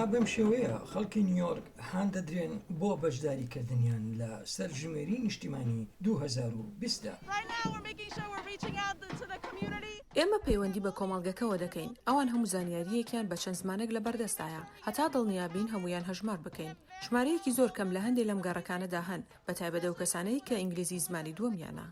بەم شێوەیە خەڵکی نیویۆرک هان دەدرێن بۆ بەشداریکردنیان لە سەرژمێری نیشتیمانی 2020دا. ئێمە پەیوەندی بە کۆمەڵگەکەەوە دەکەین، ئەوان هەموو زانیاریەکیان بە چەند زمانێک لە بەردەستایە هەتا دڵنیابین هەمویان هەژمار بکەین. ژمارەیەکی زۆر کەم لە هەندێک لەم گەڕەکانەدا هەن، بەتایبەت ئەو کەسانەی کە ئینگلیزی زمانی دووەمیانە.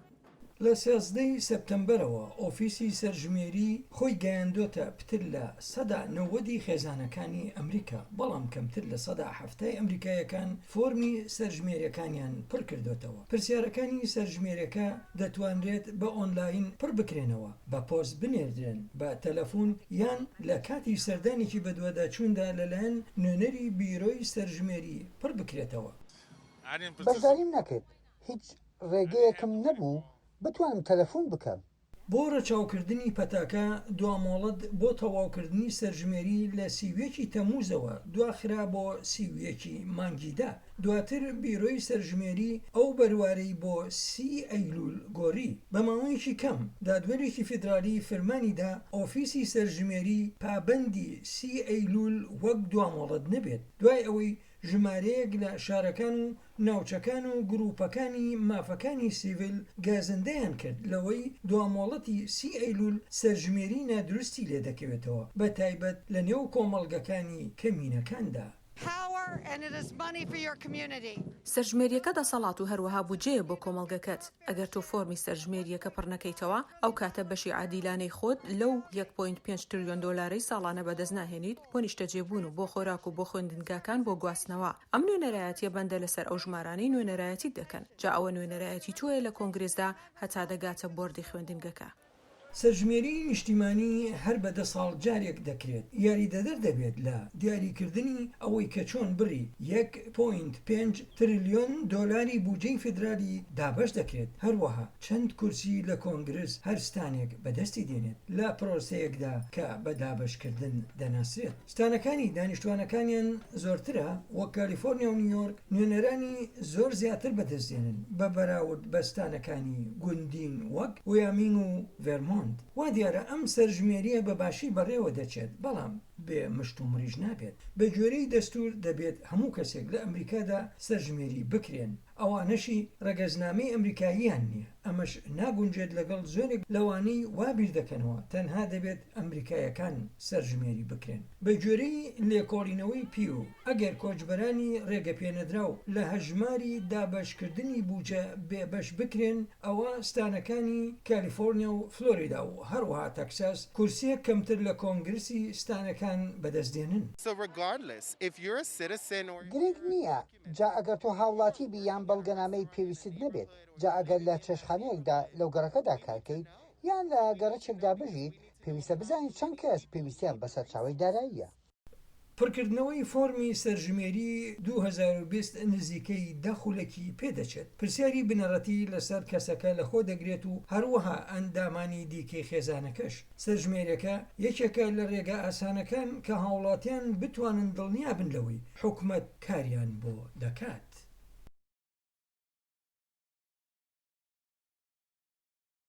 لە 13 سەپتەمبەرەوە ئۆفیسی سەرژمێری خۆی گەیاندۆتە پتر لە 90% خێزانەکانی ئەمریکا، بەڵام کەمتر لە 70% ئەمریکایەکان فۆرمی سەرژمێریەکانیان پڕ کردوتەوە. پرسیارەکانی سەرژمێریەکە دەتوانرێت بە ئۆنلاین پڕ بکرێنەوە، بە پۆست بنێردرێن، بە تەلەفۆن یان لە کاتی سەردانێکی بەدواداچووندا لەلایەن نوێنەری بیرۆی سەرژمێری پڕ بکرێتەوە. بەشداریم نەکرد، هیچ ڕێگەیەکم نەبوو بتوانم تەلەفۆن بکەم. بۆ ڕەچاوکردنی پەتاکە دوامۆڵەت بۆ تەواوکردنی سەرژمێری لە 30 تەمووزەوە دواخرا بۆ 30 مانگیدا. دواتر بیرۆی سەرژمێری ئەو بەروارەی بۆ 30 ئەیلول گۆڕی. بە ماوەیەکی کەم دادوەرێکی فیدرالی فەرمانیدا ئۆفیسی سەرژمێری پابەندی 30 ئەیلول وەک دوامۆڵەت نەبێت، دوای ئەوەی ژمارەیەک لە شارەکان و ناوچەکان و گروپەکانی مافەکانی سیڤیل گازندەیان کرد لەوەی دوامۆڵەتی 30 ئەیلول سەرژمێری نادروستی لێ دەکەوێتەوە، بە تایبەت لە نێو کۆمەڵگەکانی کەمینەکاندا. سەرژمێریەکە دەسەڵات و هەروەها بودجەیە بۆ کۆمەڵگەکەت. ئەگەر تۆ فۆرمی سەرژمێریەکە پڕ نەکەیتەوە، ئەو کاتە بەشی عادیلانەی خۆت لەو 1.5 تریلیۆن دۆلاری ساڵانە بەدەست ناهێنیت بۆ نیشتەجێبوون و بۆ خۆراک و بۆ خوێندنگاکان بۆ گواستنەوە. ئەم نوێنەرایەتیە بەندە لەسەر ئەو ژمارانەی نوێنەرایەتی دەکەن، جا ئەوە نوێنەرایەتی تۆیە لە کۆنگرێسدا هەتا دەگاتە بۆردی خوێندنگەکە. سەرژمێری نیشتیمانی هەر بە 10 ساڵ جارێک دەکرێت. یاریدەدەر دەبێت لە دیاریکردنی ئەوەی کە چۆن بڕی 1.5 تریلیۆن دۆلاری بودجەی فیدرالی دابەش دەکرێت. هەروەها چەند کورسی لە کۆنگرس هەرستانێک بەدەستی دێنێت لە پرۆسەیەکدا کە بە دابەشکردن دەناسرێت. ستانەکانی دانیشتوانەکانیان زۆرترە، وەک کالیفۆرنیا و نیویۆرک نوێنەرانی زۆر زیاتر بەدەستێنن بە بەراورد بە ستانەکانی گوندین وەک ویامین و ڤێرمۆنت. وا دیارە ئەم سەرژمێریە بەباشی بەڕێوە دەچێت، بەڵام بێ مشت و مریژ نابێت. بە گوێرەی دەستور دەبێت هەموو کەسێک لە ئەمریکادا سەرژمێری بکرێن، ئەوانەشی ڕەگەزنامەی ئەمریکاییان نییە. ئەمەش ناگونجێت لەگەڵ زۆرێک لەوانەی وابیر دەکەنەوە تەنها دەبێت ئەمریکایەکان سەرژمێری بکرێن. بە گوێرەی لێکۆڵینەوەی پیو، ئەگەر کۆچبەرانی ڕێگەپێنەدراو لە هەژماری دابەشکردنی بودجە بێبەش بکرێن، ئەوە ستانەکانی کالیفۆرنیا و فلۆریدا و هەروەها تەکساس کورسیەک کەمتر لە کۆنگرسی ستانەکان بەدەستدێنن. گرنگ نییە، جا ئەگەر تۆ هاوڵاتی بیان بەڵگەنامەی پێویست نەبێت، جا ئەگەر لە چێشخانەیەکدا لەو گەڕەکەدا کارکەیت یان لە گەڕەچێکدا بژیت، پێویستە بزانیت چەند کەس پێویستیان بەسەر چاوەی داراییە. پڕکردنەوەی فۆرمی سەرژمێری 2020 نزیکەی 10 خولەکی پێدەچێت. پرسیاری بنەڕەتی لەسەر کەسەکە لەخۆ دەگرێت و هەروەها ئەندامانی دیکەی خێزانەکەش. سەرژمێرەکە یەکێکە لە ڕێگە ئاسانەکان کە هاوڵاتیان بتوانن دڵنیا بن لەوەی حکومەت کاریان بۆ دەکات.